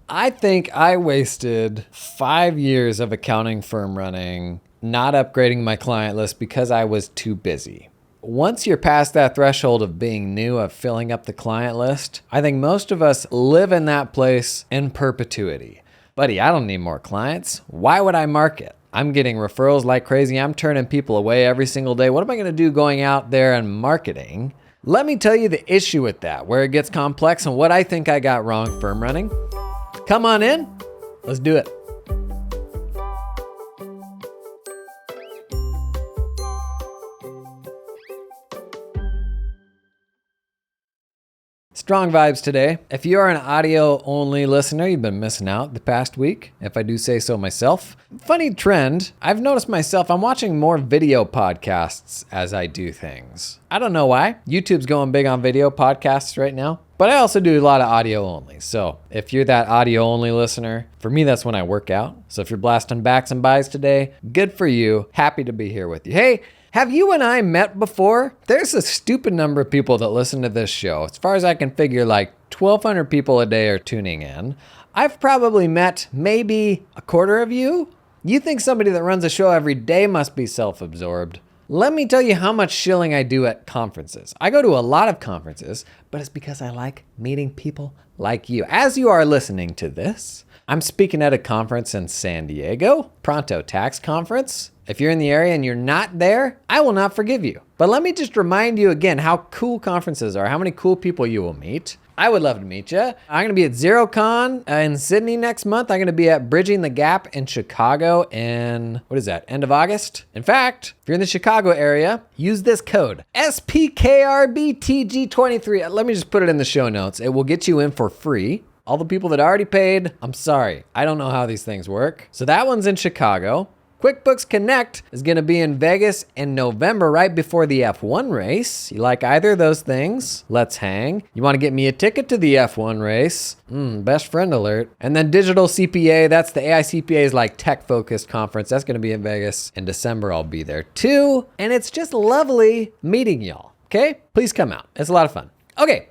I think I wasted 5 years of accounting firm running, not upgrading my client list because I was too busy. Once you're past that threshold of being new, of filling up the client list, I think most of us live in that place in perpetuity. Buddy, I don't need more clients. Why would I market? I'm getting referrals like crazy. I'm turning people away every single day. What am I going to do going out there and marketing? Let me tell you the issue with that, where it gets complex and what I think I got wrong firm running. Come on in. Let's do it. Strong vibes today. If you are an audio-only listener, you've been missing out the past week, if I do say so myself. Funny trend, I've noticed myself, I'm watching more video podcasts as I do things. I don't know why. YouTube's going big on video podcasts right now, but I also do a lot of audio only. So if you're that audio only listener, for me, that's when I work out. So if you're blasting backs and buys today, good for you. Happy to be here with you. Hey, have you and I met before? There's a stupid number of people that listen to this show. As far as I can figure, like 1,200 people a day are tuning in. I've probably met maybe a quarter of you. You think somebody that runs a show every day must be self-absorbed. Let me tell you how much shilling I do at conferences. I go to a lot of conferences, but it's because I like meeting people like you. As you are listening to this, I'm speaking at a conference in San Diego, Pronto Tax Conference. If you're in the area and you're not there, I will not forgive you. But let me just remind you again how cool conferences are, how many cool people you will meet. I would love to meet you. I'm going to be at ZeroCon in Sydney next month. I'm going to be at Bridging the Gap in Chicago in, end of August. In fact, if you're in the Chicago area, use this code, SPKRBTG23. Let me just put it in the show notes. It will get you in for free. All the people that already paid, I'm sorry. I don't know how these things work. So that one's in Chicago. QuickBooks Connect is going to be in Vegas in November, right before the F1 race. You like either of those things? Let's hang. You want to get me a ticket to the F1 race? Best friend alert. And then Digital CPA, that's the AICPA's like tech-focused conference. That's going to be in Vegas in December. I'll be there too. And it's just lovely meeting y'all. Okay? Please come out. It's a lot of fun. Okay.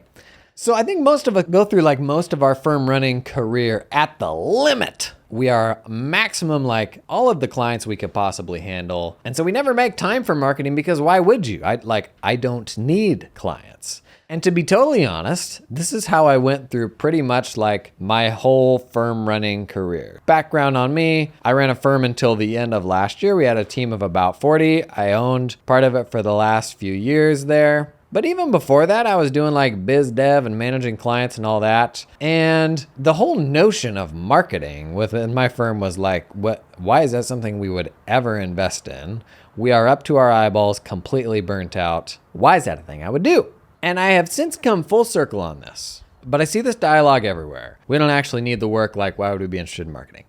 So I think most of us go through like most of our firm running career at the limit. We are maximum like all of the clients we could possibly handle. And so we never make time for marketing because why would you? I don't need clients. And to be totally honest, this is how I went through pretty much like my whole firm running career. Background on me, I ran a firm until the end of last year. We had a team of about 40. I owned part of it for the last few years there. But even before that, I was doing like biz dev and managing clients and all that. And the whole notion of marketing within my firm was like, why is that something we would ever invest in? We are up to our eyeballs, completely burnt out. Why is that a thing I would do? And I have since come full circle on this. But I see this dialogue everywhere. We don't actually need the work, like why would we be interested in marketing?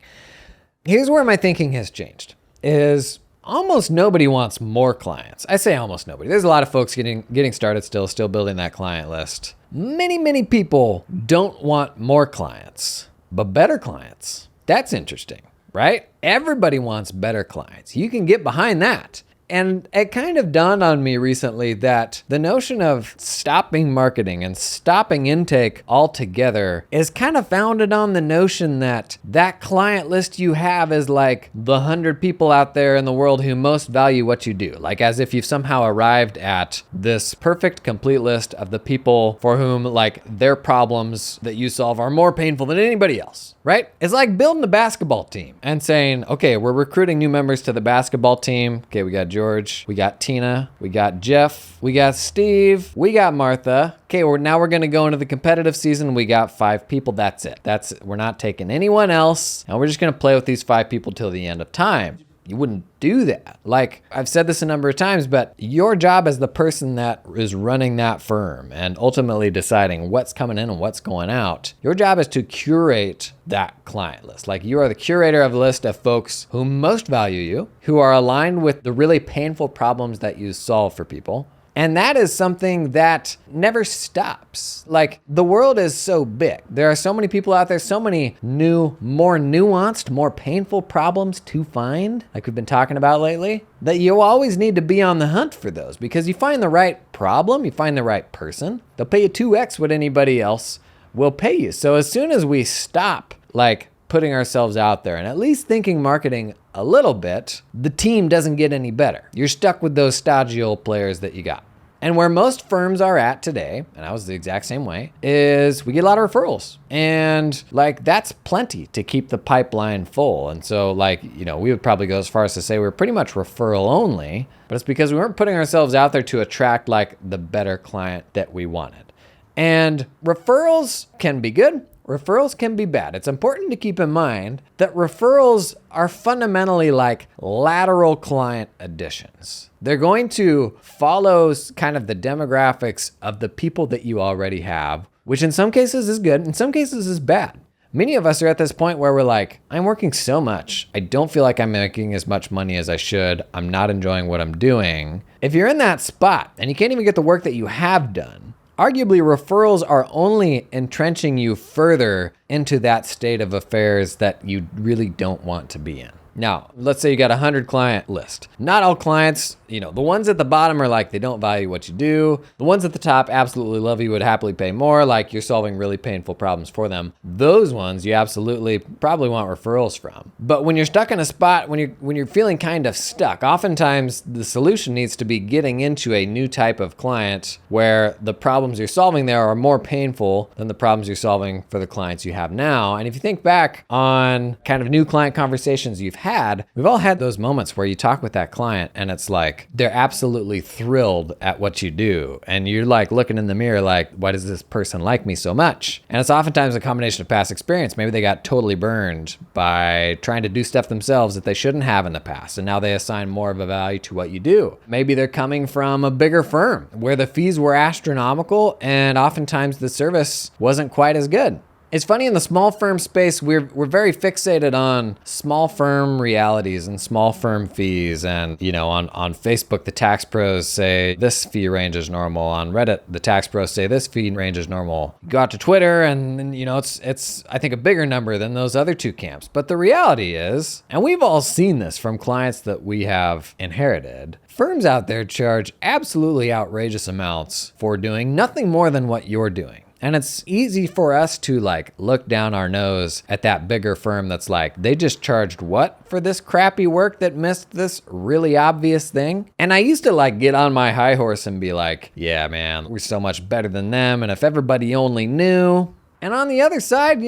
Here's where my thinking has changed, is almost nobody wants more clients. I say almost nobody. There's a lot of folks getting started still building that client list. Many people don't want more clients, but better clients. That's interesting, right? Everybody wants better clients. You can get behind that. And it kind of dawned on me recently that the notion of stopping marketing and stopping intake altogether is kind of founded on the notion that that client list you have is like the 100 people out there in the world who most value what you do. Like as if you've somehow arrived at this perfect, complete list of the people for whom like their problems that you solve are more painful than anybody else, right? It's like building a basketball team and saying, okay, we're recruiting new members to the basketball team. Okay, we got George, we got Tina, we got Jeff, we got Steve, we got Martha. Okay, now we're gonna go into the competitive season. We got 5 people, that's it. We're not taking anyone else, and we're just gonna play with these 5 people till the end of time. You wouldn't do that. Like I've said this a number of times, but your job as the person that is running that firm and ultimately deciding what's coming in and what's going out, your job is to curate that client list. Like you are the curator of a list of folks who most value you, who are aligned with the really painful problems that you solve for people. And that is something that never stops. Like the world is so big. There are so many people out there, so many new, more nuanced, more painful problems to find, like we've been talking about lately, that you always need to be on the hunt for those because you find the right problem, you find the right person, they'll pay you 2x what anybody else will pay you. So as soon as we stop like putting ourselves out there and at least thinking marketing a little bit, the team doesn't get any better. You're stuck with those stodgy old players that you got. And where most firms are at today, and I was the exact same way, is we get a lot of referrals. And like that's plenty to keep the pipeline full. And so like, we would probably go as far as to say we're pretty much referral only, but it's because we weren't putting ourselves out there to attract like the better client that we wanted. And referrals can be good. Referrals can be bad. It's important to keep in mind that referrals are fundamentally like lateral client additions. They're going to follow kind of the demographics of the people that you already have, which in some cases is good, in some cases is bad. Many of us are at this point where we're like, I'm working so much. I don't feel like I'm making as much money as I should. I'm not enjoying what I'm doing. If you're in that spot and you can't even get the work that you have done, arguably, referrals are only entrenching you further into that state of affairs that you really don't want to be in. Now, let's say you got a 100 client list. Not all clients, the ones at the bottom are like, they don't value what you do. The ones at the top absolutely love you, would happily pay more, like you're solving really painful problems for them. Those ones you absolutely probably want referrals from. But when you're stuck in a spot, when you're feeling kind of stuck, oftentimes the solution needs to be getting into a new type of client where the problems you're solving there are more painful than the problems you're solving for the clients you have now. And if you think back on kind of new client conversations we've all had those moments where you talk with that client and it's like, they're absolutely thrilled at what you do. And you're like looking in the mirror like, why does this person like me so much? And it's oftentimes a combination of past experience. Maybe they got totally burned by trying to do stuff themselves that they shouldn't have in the past. And now they assign more of a value to what you do. Maybe they're coming from a bigger firm where the fees were astronomical and oftentimes the service wasn't quite as good. It's funny, in the small firm space, we're very fixated on small firm realities and small firm fees. And, on Facebook, the tax pros say this fee range is normal. On Reddit, the tax pros say this fee range is normal. You go out to Twitter and it's I think a bigger number than those other two camps. But the reality is, and we've all seen this from clients that we have inherited, firms out there charge absolutely outrageous amounts for doing nothing more than what you're doing. And it's easy for us to like look down our nose at that bigger firm that's like, they just charged what for this crappy work that missed this really obvious thing? And I used to like get on my high horse and be like, yeah, man, we're so much better than them. And if everybody only knew. And on the other side,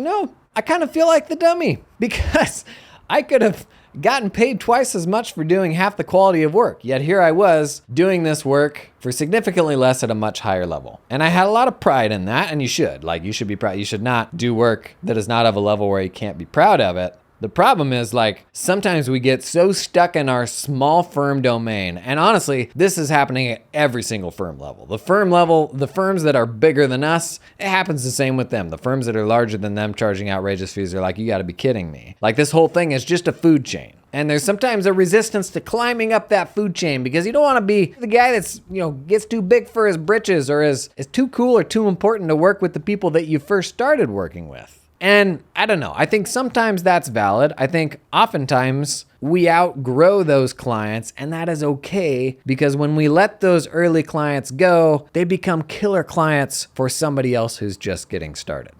I kind of feel like the dummy because I could have gotten paid twice as much for doing half the quality of work. Yet here I was doing this work for significantly less at a much higher level. And I had a lot of pride in that, and you should. Like, you should be proud. You should not do work that is not of a level where you can't be proud of it. The problem is, like, sometimes we get so stuck in our small firm domain. And honestly, this is happening at every single firm level. The firms that are bigger than us, it happens the same with them. The firms that are larger than them charging outrageous fees are like, you gotta be kidding me. Like, this whole thing is just a food chain. And there's sometimes a resistance to climbing up that food chain because you don't want to be the guy that's, gets too big for his britches or is too cool or too important to work with the people that you first started working with. And I don't know, I think sometimes that's valid. I think oftentimes we outgrow those clients, and that is okay because when we let those early clients go, they become killer clients for somebody else who's just getting started.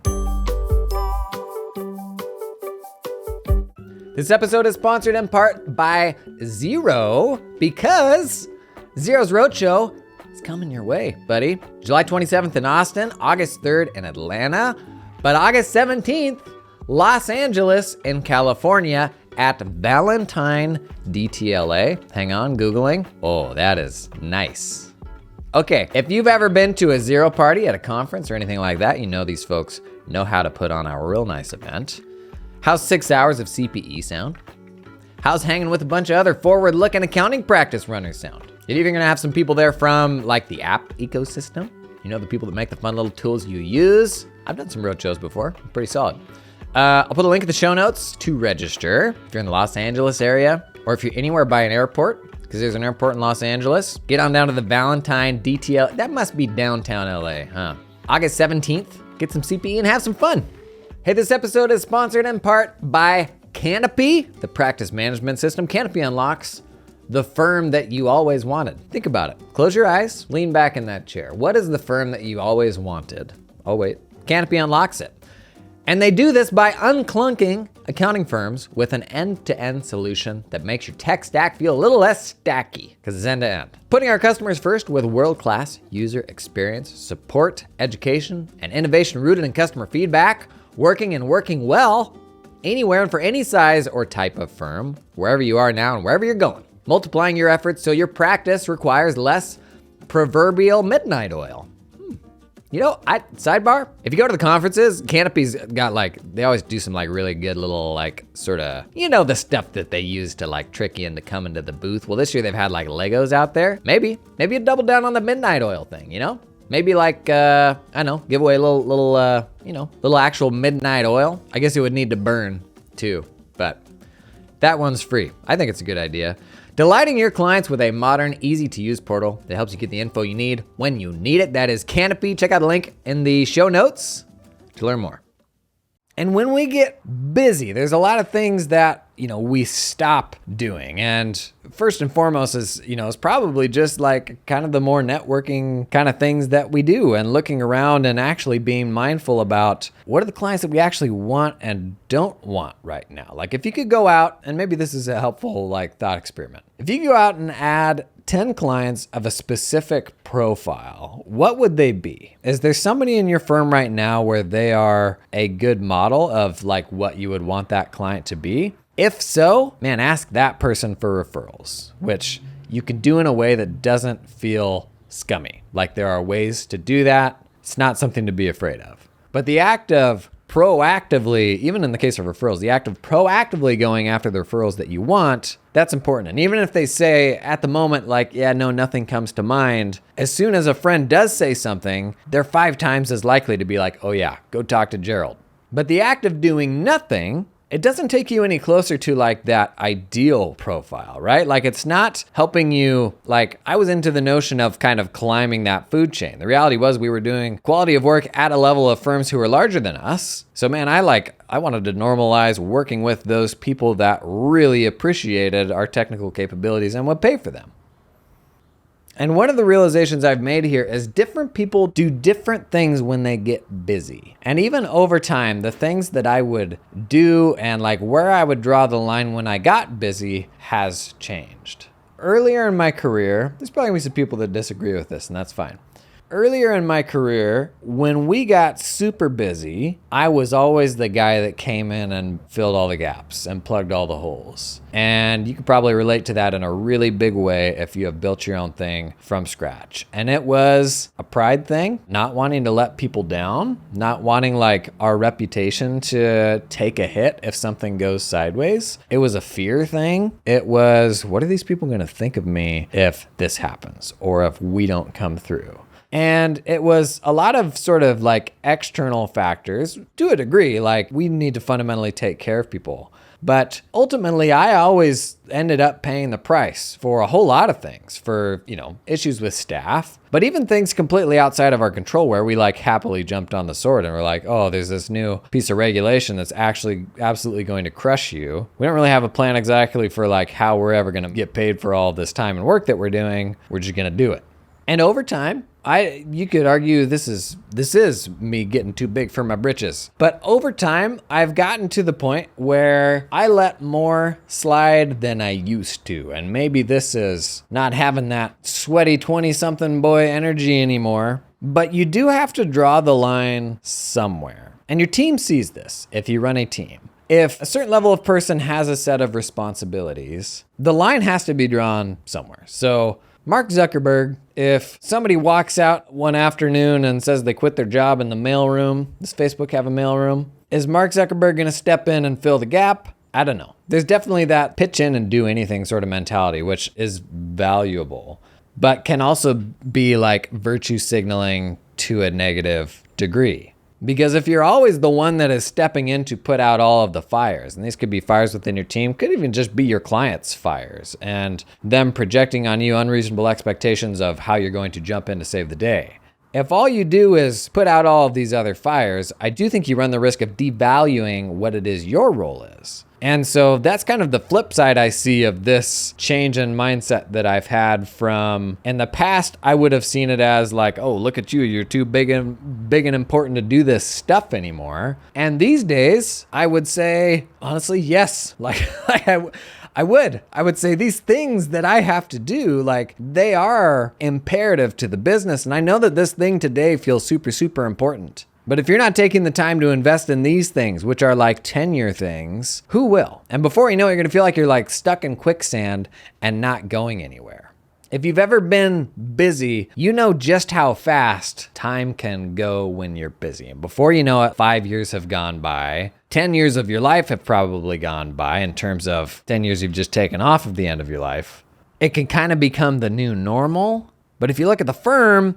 This episode is sponsored in part by Xero because Xero's Roadshow is coming your way, buddy. July 27th in Austin, August 3rd in Atlanta, but August 17th, Los Angeles in California at Valentine DTLA. Hang on, Googling. Oh, that is nice. Okay, if you've ever been to a Xero party at a conference or anything like that, these folks know how to put on a real nice event. How's 6 hours of CPE sound? How's hanging with a bunch of other forward-looking accounting practice runners sound? You're even gonna have some people there from like the app ecosystem. The people that make the fun little tools you use. I've done some roadshows before, pretty solid. I'll put a link in the show notes to register if you're in the Los Angeles area or if you're anywhere by an airport, because there's an airport in Los Angeles. Get on down to the Valentine DTL. That must be downtown LA, huh? August 17th, get some CPE and have some fun. Hey, this episode is sponsored in part by Canopy, the practice management system. Canopy unlocks the firm that you always wanted. Think about it. Close your eyes, lean back in that chair. What is the firm that you always wanted? Oh wait, Canopy unlocks it. And they do this by unclunking accounting firms with an end-to-end solution that makes your tech stack feel a little less stacky because it's end-to-end. Putting our customers first with world-class user experience, support, education, and innovation rooted in customer feedback, working well, anywhere and for any size or type of firm, wherever you are now and wherever you're going. Multiplying your efforts so your practice requires less proverbial midnight oil. You know, sidebar, if you go to the conferences, Canopy's got they always do some really good little sort of, the stuff that they use to trick you into coming to the booth. Well, this year they've had Legos out there. Maybe you double down on the midnight oil thing, Maybe I don't know, give away a little actual midnight oil. I guess it would need to burn too, but that one's free. I think it's a good idea. Delighting your clients with a modern, easy-to-use portal that helps you get the info you need when you need it. That is Canopy. Check out the link in the show notes to learn more. And when we get busy, there's a lot of things that, we stop doing. And first and foremost is probably just kind of the more networking kind of things that we do and looking around and actually being mindful about what are the clients that we actually want and don't want right now. If you could go out, and maybe this is a helpful thought experiment. If you go out and add 10 clients of a specific profile, what would they be? Is there somebody in your firm right now where they are a good model of what you would want that client to be? If so, man, ask that person for referrals, which you can do in a way that doesn't feel scummy. There are ways to do that. It's not something to be afraid of. But the act of proactively, even in the case of referrals, the act of proactively going after the referrals that you want, that's important. And even if they say at the moment, nothing comes to mind, as soon as a friend does say something, they're 5 times as likely to be oh yeah, go talk to Gerald. But the act of doing nothing, it doesn't take you any closer to that ideal profile, right? It's not helping you. I was into the notion of kind of climbing that food chain. The reality was we were doing quality of work at a level of firms who were larger than us. So man, I wanted to normalize working with those people that really appreciated our technical capabilities and would pay for them. And one of the realizations I've made here is different people do different things when they get busy. And even over time, the things that I would do and where I would draw the line when I got busy has changed. Earlier in my career, there's probably gonna be some people that disagree with this, and that's fine. Earlier in my career, when we got super busy, I was always the guy that came in and filled all the gaps and plugged all the holes. And you could probably relate to that in a really big way if you have built your own thing from scratch. And it was a pride thing, not wanting to let people down, not wanting our reputation to take a hit if something goes sideways. It was a fear thing. It was, what are these people gonna think of me if this happens or if we don't come through? And it was a lot of sort of external factors to a degree, we need to fundamentally take care of people. But ultimately, I always ended up paying the price for a whole lot of things, for, issues with staff, but even things completely outside of our control where we happily jumped on the sword and we're oh, there's this new piece of regulation that's actually absolutely going to crush you. We don't really have a plan exactly for how we're ever going to get paid for all this time and work that we're doing. We're just going to do it. And over time, you could argue this is me getting too big for my britches. But over time, I've gotten to the point where I let more slide than I used to. And maybe this is not having that sweaty 20-something boy energy anymore. But you do have to draw the line somewhere. And your team sees this if you run a team. If a certain level of person has a set of responsibilities, the line has to be drawn somewhere. So Mark Zuckerberg, if somebody walks out one afternoon and says they quit their job in the mailroom, does Facebook have a mailroom? Is Mark Zuckerberg going to step in and fill the gap? I don't know. There's definitely that pitch in and do anything sort of mentality, which is valuable, but can also be virtue signaling to a negative degree. Because if you're always the one that is stepping in to put out all of the fires, and these could be fires within your team, could even just be your clients' fires, and them projecting on you unreasonable expectations of how you're going to jump in to save the day. If all you do is put out all of these other fires, I do think you run the risk of devaluing what it is your role is. And so that's kind of the flip side I see of this change in mindset that I've had from in the past. I would have seen it as like, oh, look at you. You're too big and important to do this stuff anymore. And these days I would say, honestly, yes. I would say these things that I have to do, like they are imperative to the business. And I know that this thing today feels super, super important. But if you're not taking the time to invest in these things, which are like 10-year things, who will? And before you know it, you're gonna feel like you're like stuck in quicksand and not going anywhere. If you've ever been busy, you know just how fast time can go when you're busy. And before you know it, 5 years have gone by. 10 years of your life have probably gone by in terms of 10 years you've just taken off of the end of your life. It can kind of become the new normal. But if you look at the firm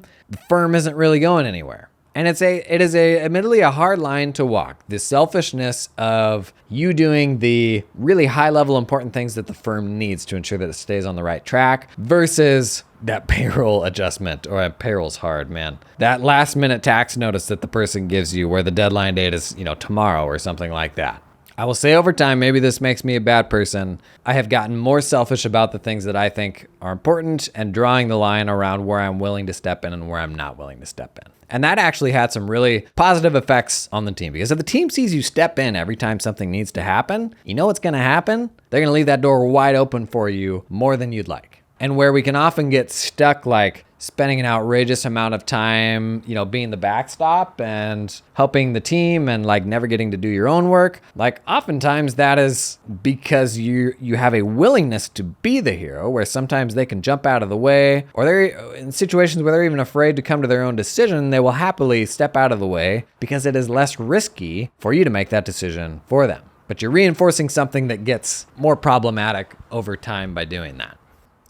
isn't really going anywhere. And it is admittedly a hard line to walk. The selfishness of you doing the really high level important things that the firm needs to ensure that it stays on the right track versus that payroll adjustment, or payroll's hard, man. That last minute tax notice that the person gives you where the deadline date is, tomorrow or something like that. I will say over time, maybe this makes me a bad person. I have gotten more selfish about the things that I think are important and drawing the line around where I'm willing to step in and where I'm not willing to step in. And that actually had some really positive effects on the team, because if the team sees you step in every time something needs to happen, you know what's going to happen? They're going to leave that door wide open for you more than you'd like. And where we can often get stuck, like spending an outrageous amount of time, being the backstop and helping the team and like never getting to do your own work. Like oftentimes that is because you have a willingness to be the hero, where sometimes they can jump out of the way, or they're in situations where they're even afraid to come to their own decision. They will happily step out of the way because it is less risky for you to make that decision for them. But you're reinforcing something that gets more problematic over time by doing that.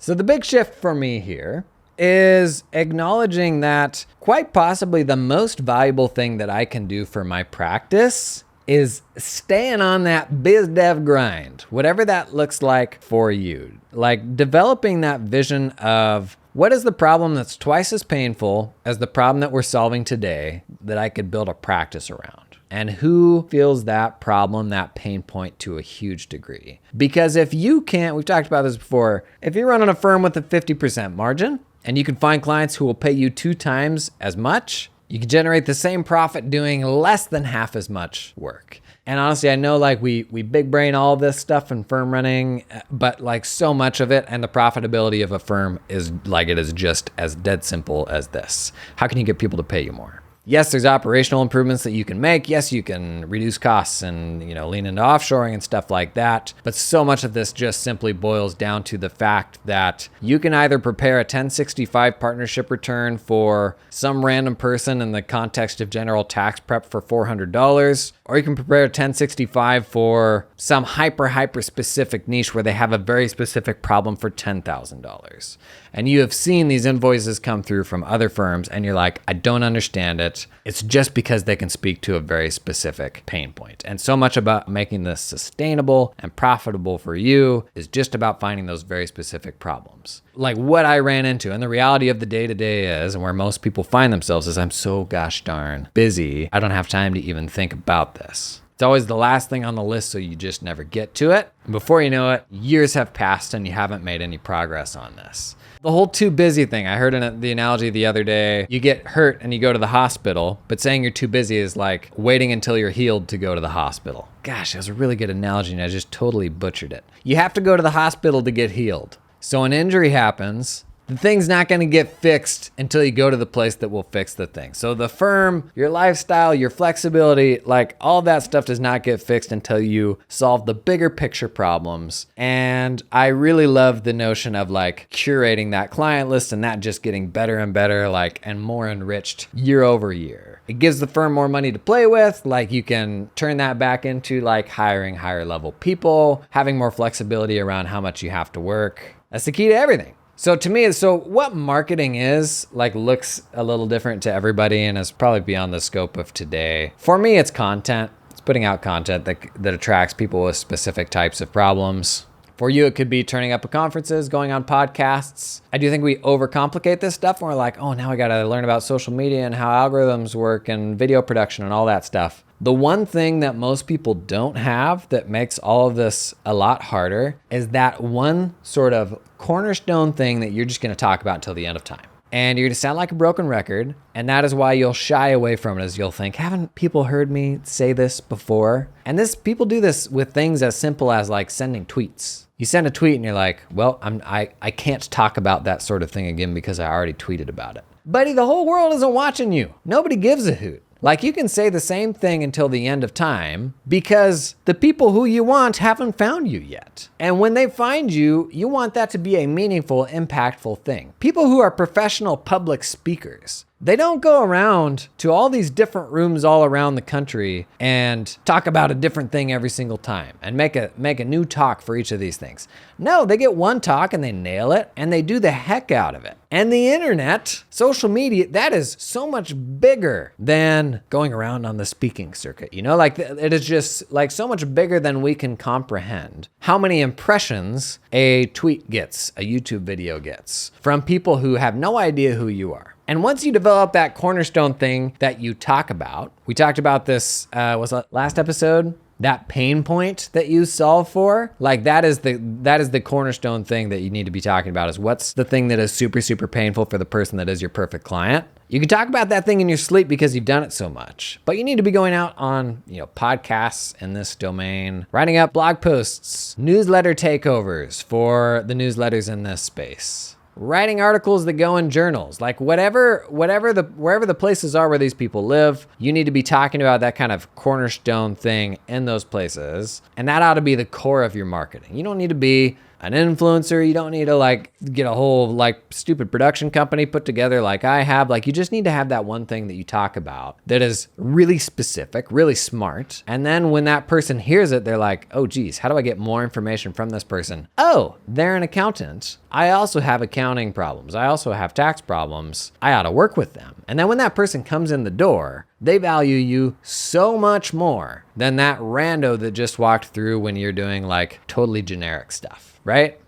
So the big shift for me here is acknowledging that quite possibly the most valuable thing that I can do for my practice is staying on that biz dev grind, whatever that looks like for you. Like developing that vision of what is the problem that's twice as painful as the problem that we're solving today that I could build a practice around. And who feels that problem, that pain point to a huge degree? Because if you can't, we've talked about this before, if you're running a firm with a 50% margin and you can find clients who will pay you 2 times as much, you can generate the same profit doing less than half as much work. And honestly, I know like we big brain all this stuff in firm running, but like so much of it and the profitability of a firm is like, it is just as dead simple as this. How can you get people to pay you more? Yes, there's operational improvements that you can make. Yes, you can reduce costs and, lean into offshoring and stuff like that. But so much of this just simply boils down to the fact that you can either prepare a 1065 partnership return for some random person in the context of general tax prep for $400, or you can prepare a 1065 for some hyper specific niche where they have a very specific problem for $10,000. And you have seen these invoices come through from other firms and you're like, I don't understand it. It's just because they can speak to a very specific pain point. And so much about making this sustainable and profitable for you is just about finding those very specific problems. Like what I ran into, and the reality of the day-to-day is, and where most people find themselves is, I'm so gosh darn busy, I don't have time to even think about this. It's always the last thing on the list, so you just never get to it. And before you know it, years have passed and you haven't made any progress on this. The whole too busy thing, I heard in the analogy the other day, you get hurt and you go to the hospital, but saying you're too busy is like waiting until you're healed to go to the hospital. Gosh, that was a really good analogy and I just totally butchered it. You have to go to the hospital to get healed. So an injury happens, the thing's not going to get fixed until you go to the place that will fix the thing. So the firm, your lifestyle, your flexibility, like all that stuff does not get fixed until you solve the bigger picture problems. And I really love the notion of like curating that client list and that just getting better and better, like, and more enriched year over year. It gives the firm more money to play with. Like you can turn that back into like hiring higher level people, having more flexibility around how much you have to work. That's the key to everything. So to me, what marketing is, like looks a little different to everybody and is probably beyond the scope of today. For me, it's content. It's putting out content that attracts people with specific types of problems. For you, it could be turning up at conferences, going on podcasts. I do think we overcomplicate this stuff and we're like, oh, now I gotta learn about social media and how algorithms work and video production and all that stuff. The one thing that most people don't have that makes all of this a lot harder is that one sort of cornerstone thing that you're just gonna talk about until the end of time. And you're gonna sound like a broken record, and that is why you'll shy away from it, as you'll think, haven't people heard me say this before? And people do this with things as simple as like sending tweets. You send a tweet and you're like, well, I can't talk about that sort of thing again because I already tweeted about it. Buddy, the whole world isn't watching you. Nobody gives a hoot. Like, you can say the same thing until the end of time because the people who you want haven't found you yet. And when they find you, you want that to be a meaningful, impactful thing. People who are professional public speakers, they don't go around to all these different rooms all around the country and talk about a different thing every single time and make a new talk for each of these things. No, they get one talk and they nail it and they do the heck out of it. And the internet, social media, that is so much bigger than going around on the speaking circuit. You know, like it is just like so much bigger than we can comprehend. How many impressions a tweet gets, a YouTube video gets from people who have no idea who you are. And once you develop that cornerstone thing that you talk about, we talked about this, was that last episode? That pain point that you solve for, like that is the cornerstone thing that you need to be talking about, is what's the thing that is super, super painful for the person that is your perfect client. You can talk about that thing in your sleep because you've done it so much, but you need to be going out on, podcasts in this domain, writing up blog posts, newsletter takeovers for the newsletters in this space. Writing articles that go in journals, like wherever the places are where these people live, you need to be talking about that kind of cornerstone thing in those places. And that ought to be the core of your marketing. You don't need to be an influencer. You don't need to get a whole stupid production company put together like I have. You just need to have that one thing that you talk about that is really specific, really smart. And then when that person hears it, they're like, oh geez, how do I get more information from this person? Oh, they're an accountant. I also have accounting problems. I also have tax problems. I ought to work with them. And then when that person comes in the door, they value you so much more than that rando that just walked through when you're doing totally generic stuff, right?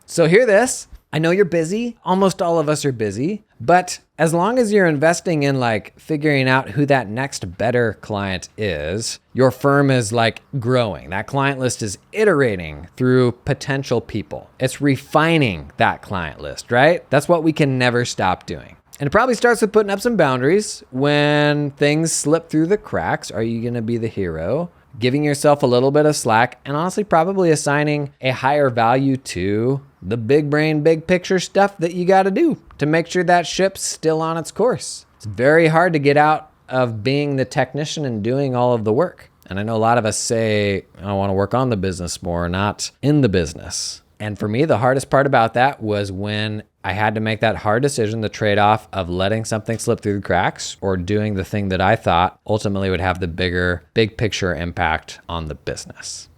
So hear this. I know you're busy. Almost all of us are busy. But as long as you're investing in figuring out who that next better client is, your firm is growing. That client list is iterating through potential people. It's refining that client list, right? That's what we can never stop doing. And it probably starts with putting up some boundaries. When things slip through the cracks, are you going to be the hero? Giving yourself a little bit of slack, and honestly probably assigning a higher value to the big brain, big picture stuff that you got to do to make sure that ship's still on its course. It's very hard to get out of being the technician and doing all of the work. And I know a lot of us say, I want to work on the business more, not in the business. And for me, the hardest part about that was when I had to make that hard decision, the trade-off of letting something slip through the cracks or doing the thing that I thought ultimately would have the big picture impact on the business.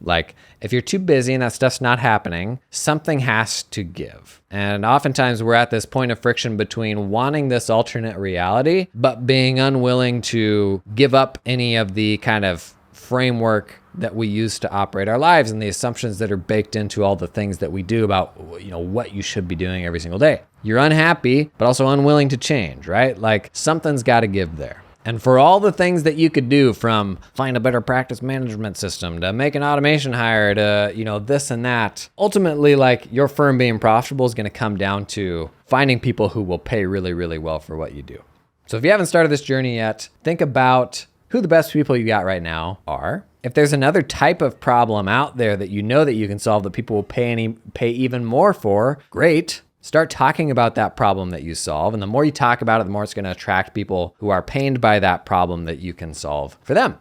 If you're too busy and that stuff's not happening, something has to give. And oftentimes we're at this point of friction between wanting this alternate reality, but being unwilling to give up any of the kind of framework that we use to operate our lives and the assumptions that are baked into all the things that we do about, what you should be doing every single day. You're unhappy, but also unwilling to change, right? Something's got to give there. And for all the things that you could do, from find a better practice management system to make an automation hire to, this and that, ultimately, your firm being profitable is going to come down to finding people who will pay really, really well for what you do. So if you haven't started this journey yet, think about who the best people you got right now are. If there's another type of problem out there that you know that you can solve that people will pay even more for, great. Start talking about that problem that you solve. And the more you talk about it, the more it's going to attract people who are pained by that problem that you can solve for them.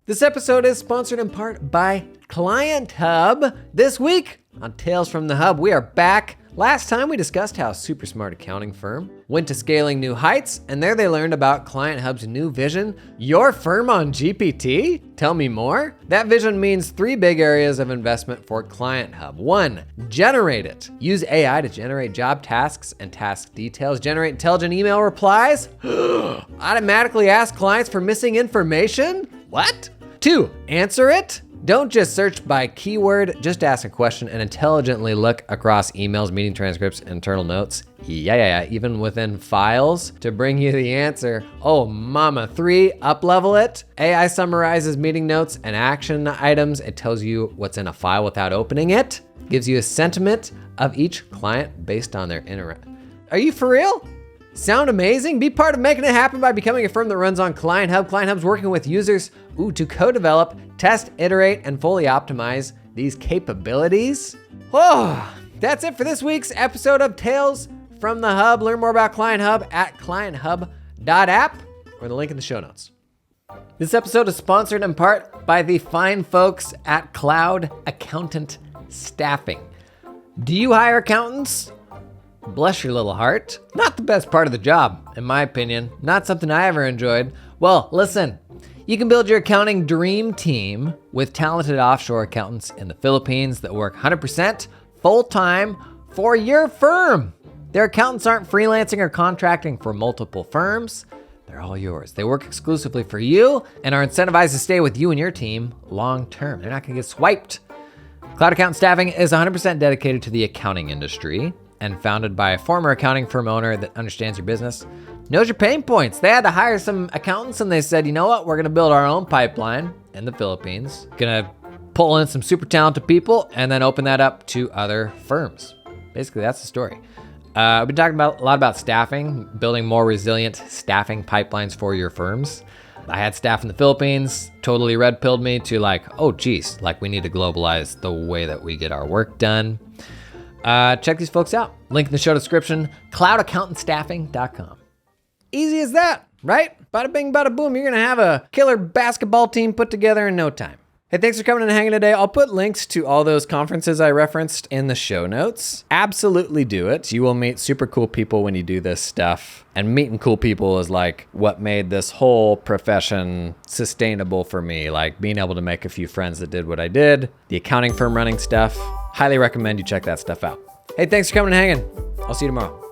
This episode is sponsored in part by Client Hub. This week on Tales from the Hub, we are back. Last time we discussed how super smart accounting firm went to scaling new heights, and there they learned about Client Hub's new vision, your firm on GPT? Tell me more. That vision means 3 big areas of investment for Client Hub. 1, generate it. Use AI to generate job tasks and task details, generate intelligent email replies, automatically ask clients for missing information? What? 2, answer it. Don't just search by keyword, just ask a question and intelligently look across emails, meeting transcripts, internal notes. Yeah, even within files to bring you the answer. Oh, mama. 3, up-level it. AI summarizes meeting notes and action items. It tells you what's in a file without opening it. Gives you a sentiment of each client based on their Are you for real? Sound amazing? Be part of making it happen by becoming a firm that runs on Client Hub. Client Hub's working with users to co-develop, test, iterate, and fully optimize these capabilities. Oh, that's it for this week's episode of Tales from the Hub. Learn more about Client Hub at clienthub.app or the link in the show notes. This episode is sponsored in part by the fine folks at Cloud Accountant Staffing. Do you hire accountants? Bless your little heart. Not the best part of the job, in my opinion. Not something I ever enjoyed. Well, listen, you can build your accounting dream team with talented offshore accountants in the Philippines that work 100% full-time for your firm. Their accountants aren't freelancing or contracting for multiple firms. They're all yours. They work exclusively for you and are incentivized to stay with you and your team long-term. They're not gonna get swiped. Cloud Accountant Staffing is 100% dedicated to the accounting industry and founded by a former accounting firm owner that understands your business, knows your pain points. They had to hire some accountants and they said, you know what? We're gonna build our own pipeline in the Philippines, gonna pull in some super talented people and then open that up to other firms. Basically, that's the story. I've been talking a lot about staffing, building more resilient staffing pipelines for your firms. I had staff in the Philippines, totally red-pilled me to oh geez, we need to globalize the way that we get our work done. Check these folks out. Link in the show description, cloudaccountantstaffing.com. Easy as that, right? Bada bing, bada boom. You're gonna have a killer basketball team put together in no time. Hey, thanks for coming and hanging today. I'll put links to all those conferences I referenced in the show notes. Absolutely do it. You will meet super cool people when you do this stuff. And meeting cool people is what made this whole profession sustainable for me. Being able to make a few friends that did what I did, the accounting firm running stuff. Highly recommend you check that stuff out. Hey, thanks for coming and hanging. I'll see you tomorrow.